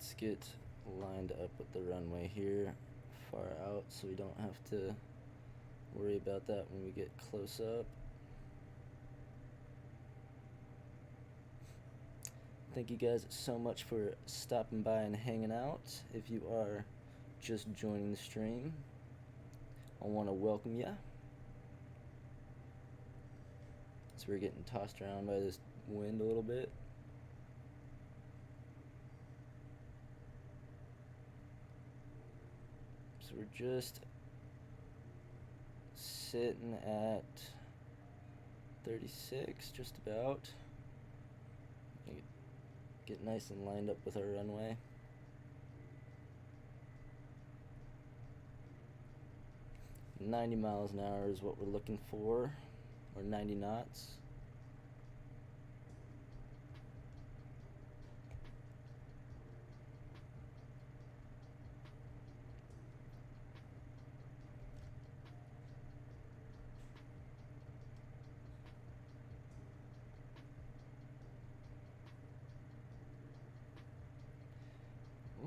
Let's get lined up with the runway here, far out, so we don't have to worry about that when we get close up. Thank you guys so much for stopping by and hanging out. If you are just joining the stream, I want to welcome you. So we're getting tossed around by this wind a little bit. So we're just sitting at 36, just about. Get nice and lined up with our runway. $90 miles an hour is what we're looking for, or 90 knots.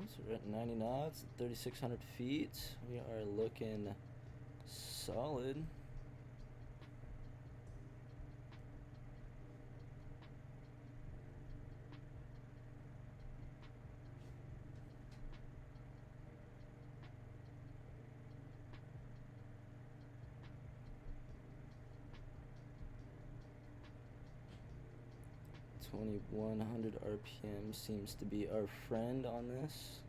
So we're at 90 knots, 3,600 feet. We are looking solid. $2,100 RPM seems to be our friend on this.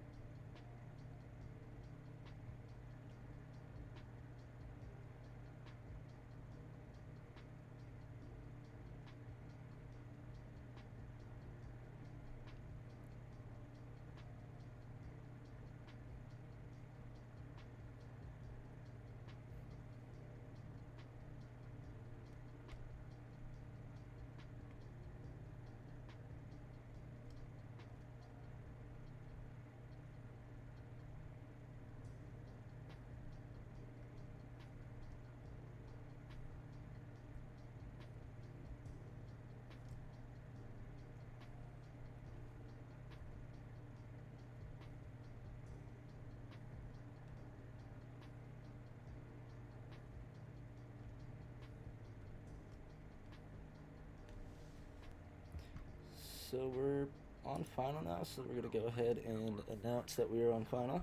So we're on final now, so we're going to go ahead and announce that we are on final.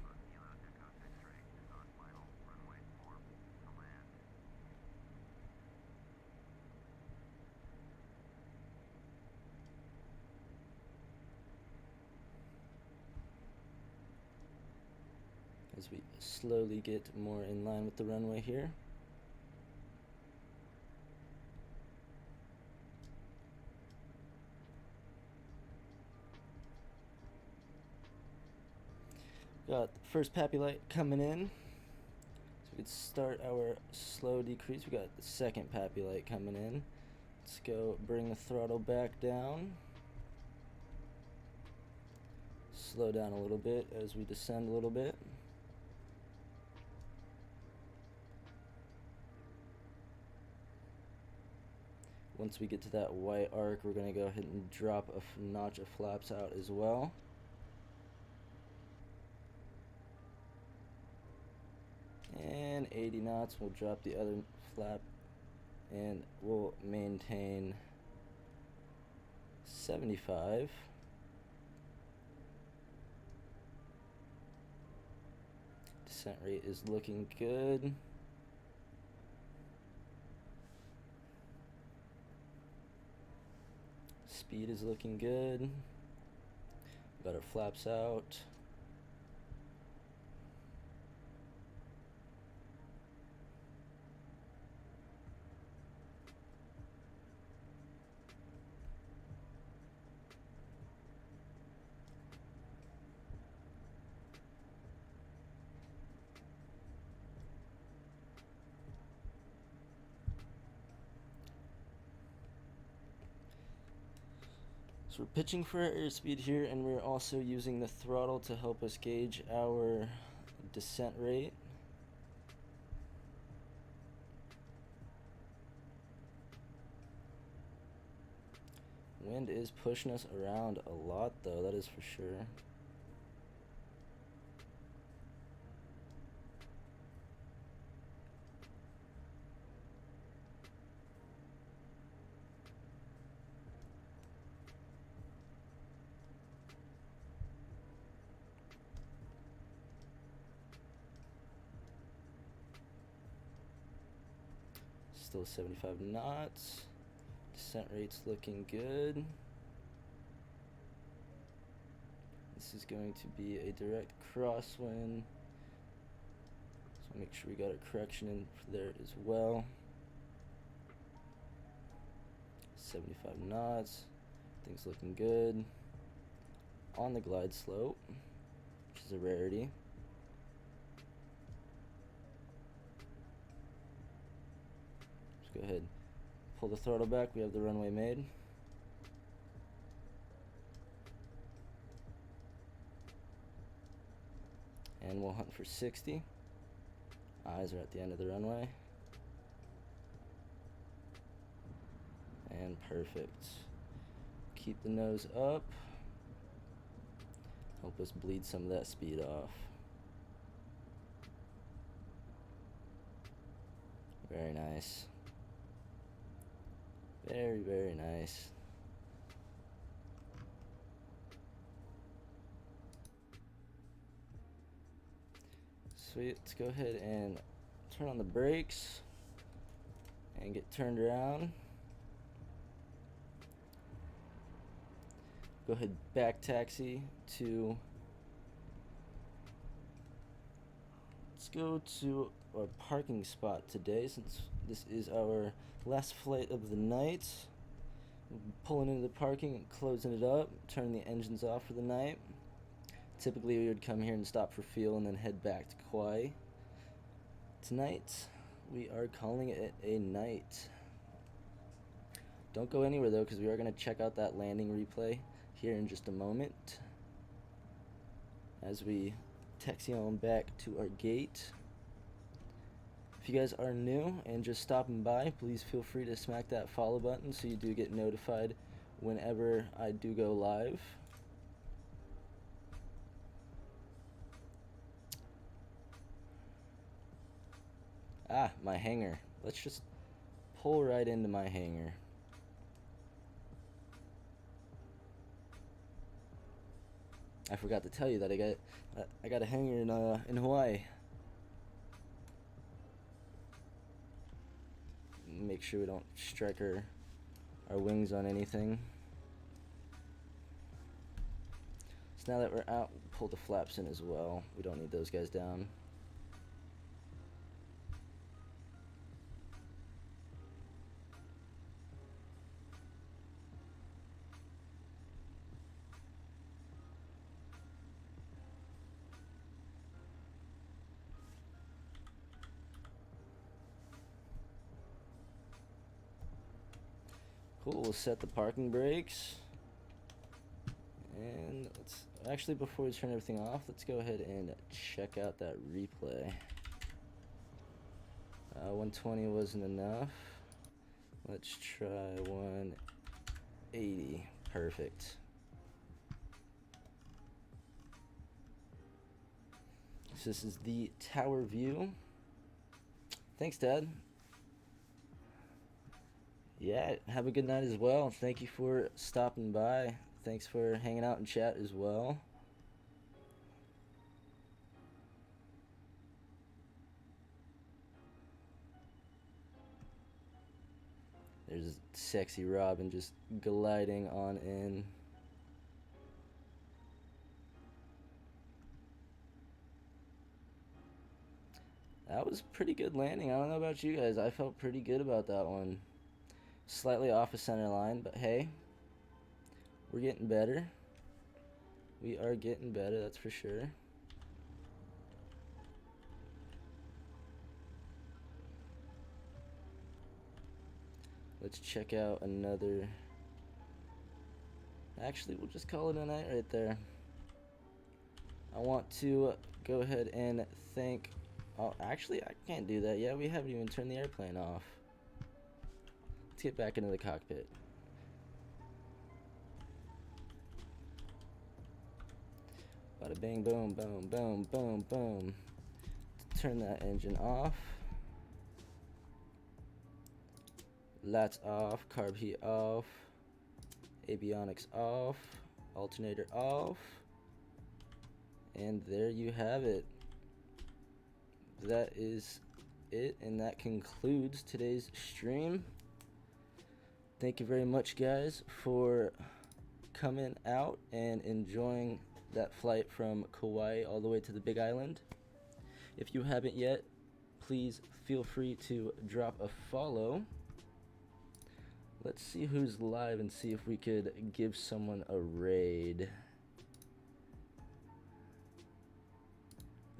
As we slowly get more in line with the runway here. Got the first pappy light coming in, so we could start our slow decrease. We got the second pappy light coming in. Let's go bring the throttle back down. Slow down a little bit as we descend a little bit. Once we get to that white arc, we're going to go ahead and drop a notch of flaps out as well. And 80 knots, we'll drop the other flap and we'll maintain 75. Descent rate is looking good. Speed is looking good. Got our flaps out. So we're pitching for our airspeed here, and we're also using the throttle to help us gauge our descent rate. Wind is pushing us around a lot though, that is for sure. still 75 knots. Descent rate's looking good. This is going to be a direct crosswind. So make sure we got a correction in there as well. 75 knots. Things looking good. On the glide slope, which is a rarity. Let's go ahead, pull the throttle back. We have the runway made. And we'll hunt for 60. Eyes are at the end of the runway. And perfect. Keep the nose up. Help us bleed some of that speed off. Very nice. Very, very nice. Sweet. Let's go ahead and turn on the brakes and get turned around. Go ahead, back taxi to, let's go to our parking spot today, since this is our last flight of the night. Pulling into the parking and closing it up, turning the engines off for the night. Typically we would come here and stop for fuel and then head back to Kauai. Tonight we are calling it a night. Don't go anywhere though, because we are going to check out that landing replay here in just a moment as we taxi on back to our gate. If you guys are new and just stopping by, please feel free to smack that follow button so you do get notified whenever I do go live. Ah, my hangar. Let's just pull right into my hangar. I forgot to tell you that I got a hangar in Hawaii. Make sure we don't strike our wings on anything. So now that we're out, we'll pull the flaps in as well. We don't need those guys down. Cool, we'll set the parking brakes. And let's actually, before we turn everything off, let's go ahead and check out that replay. 120 wasn't enough. Let's try 180. Perfect. So this is the tower view. Thanks, Dad. Yeah, have a good night as well. Thank you for stopping by. Thanks for hanging out in chat as well. There's sexy Robin just gliding on in. That was a pretty good landing. I don't know about you guys. I felt pretty good about that one. Slightly off a center line, but hey, we're getting better. We are getting better, that's for sure. Let's check out another. Actually, we'll just call it a night right there. I want to go ahead and thank. Oh, actually, I can't do that yet. We haven't even turned the airplane off. Let's get back into the cockpit. Bada bang, boom, boom, boom, boom, boom. Turn that engine off. Lights off, carb heat off, avionics off, alternator off, and there you have it. That is it, and that concludes today's stream. Thank you very much, guys, for coming out and enjoying that flight from Kauai all the way to the Big Island. If you haven't yet, please feel free to drop a follow. Let's see who's live and see if we could give someone a raid.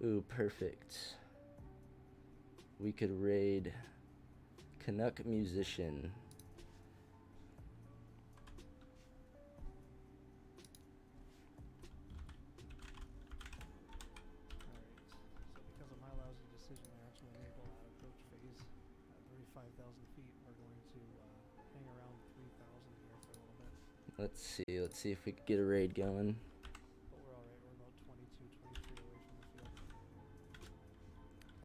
Ooh, perfect. We could raid Canuck Musician. Let's see if we can get a raid going.